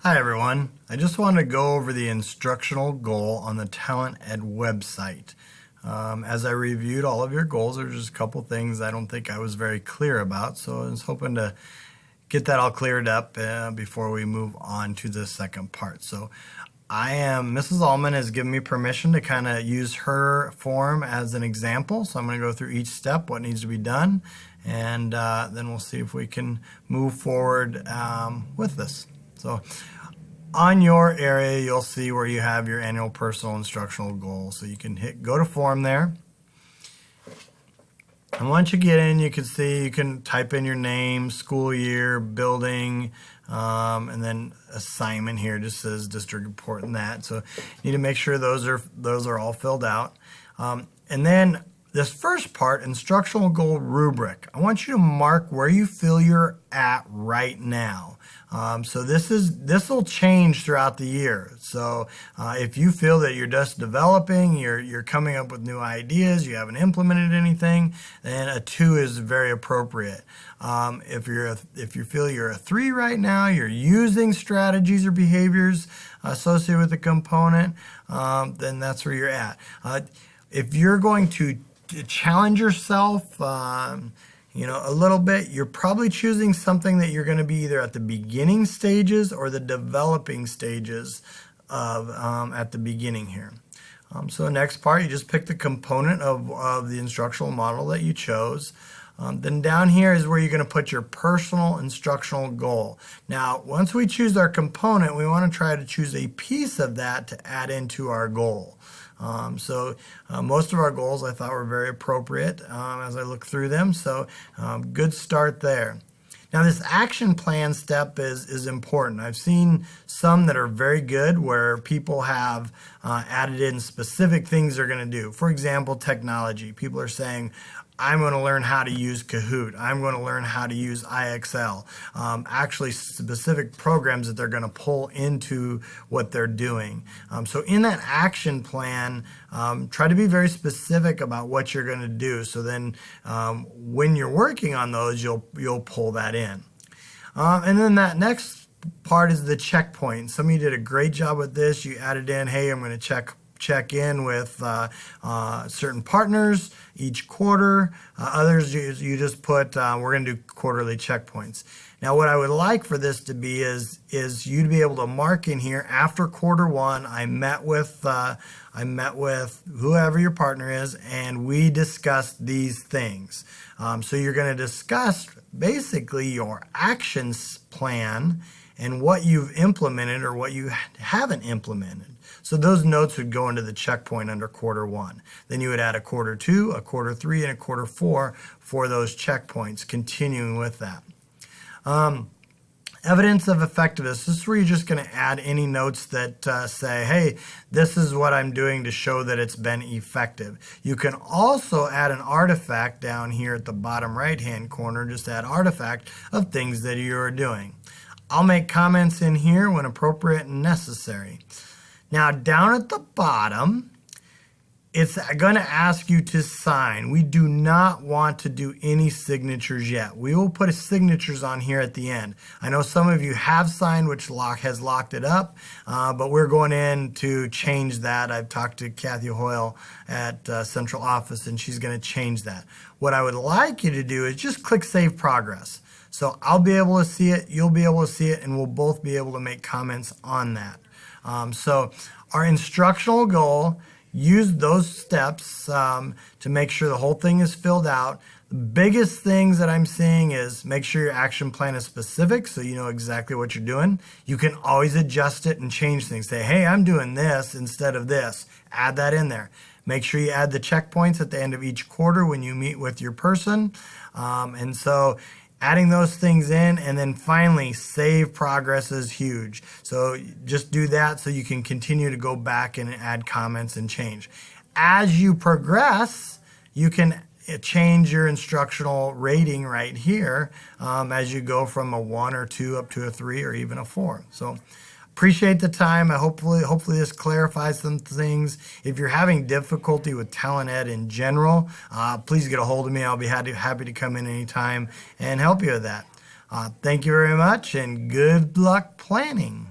Hi everyone. I just wanted to go over the instructional goal on the Talent Ed website. As I reviewed all of your goals, there's just a couple things I don't think I was very clear about, so I was hoping to get that all cleared up before we move on to the second part. So Mrs. Allman has given me permission to kind of use her form as an example, so I'm going to go through each step, what needs to be done, and then we'll see if we can move forward with this. So on your area, you'll see where you have your annual personal instructional goal. So you can hit go to form there. And once you get in, you can see you can type in your name, school year, building, and then assignment here just says district report and that. So you need to make sure those are all filled out. And then this first part, instructional goal rubric, I want you to mark where you feel you're at right now. So this will change throughout the year. So if you feel that you're just developing, you're coming up with new ideas, you haven't implemented anything, then a 2 is very appropriate. If you feel you're a 3 right now, you're using strategies or behaviors associated with the component, then that's where you're at. If you're going to challenge yourself, a little bit, you're probably choosing something that you're going to be either at the beginning stages or the developing stages of at the beginning here. So the next part, you just pick the component of the instructional model that you chose. Then down here is where you're going to put your personal instructional goal. Now, once we choose our component, we want to try to choose a piece of that to add into our goal. Most of our goals I thought were very appropriate as I look through them, so good start there. Now this action plan step is important. I've seen some that are very good where people have added in specific things they're going to do. For example, technology. People are saying, I'm going to learn how to use Kahoot. I'm going to learn how to use IXL. Actually specific programs that they're going to pull into what they're doing. So in that action plan, try to be very specific about what you're going to do. So then when you're working on those, you'll pull that in. And then that next part is the checkpoint. Some of you did a great job with this. You added in, hey, I'm going to check in with certain partners each quarter. Others you just put we're going to do quarterly checkpoints. Now what I would like for this to be is you to be able to mark in here after quarter 1 I met with whoever your partner is and we discussed these things. So you're going to discuss basically your actions plan and what you've implemented or what you haven't implemented. So those notes would go into the checkpoint under quarter 1. Then you would add a quarter 2, a quarter 3, and a quarter 4 for those checkpoints, continuing with that. Evidence of effectiveness. This is where you're just going to add any notes that say, hey, this is what I'm doing to show that it's been effective. You can also add an artifact down here at the bottom right-hand corner, just add artifact of things that you're doing. I'll make comments in here when appropriate and necessary. Now down at the bottom, it's going to ask you to sign. We do not want to do any signatures yet. We will put signatures on here at the end. I know some of you have signed, which has locked it up, but we're going in to change that. I've talked to Kathy Hoyle at Central Office, and she's going to change that. What I would like you to do is just click Save Progress. So I'll be able to see it, you'll be able to see it, and we'll both be able to make comments on that. So our instructional goal, use those steps to make sure the whole thing is filled out. The biggest things that I'm seeing is make sure your action plan is specific so you know exactly what you're doing. You can always adjust it and change things. Say, hey, I'm doing this instead of this. Add that in there. Make sure you add the checkpoints at the end of each quarter when you meet with your person. And so adding those things in, and then finally save progress is huge. So just do that so you can continue to go back and add comments and change. As you progress, you can change your instructional rating right here as you go from a 1 or 2 up to a 3 or even a 4. So appreciate the time. Hopefully this clarifies some things. If you're having difficulty with Talent Ed in general, please get a hold of me. I'll be happy to come in anytime and help you with that. Thank you very much, and good luck planning.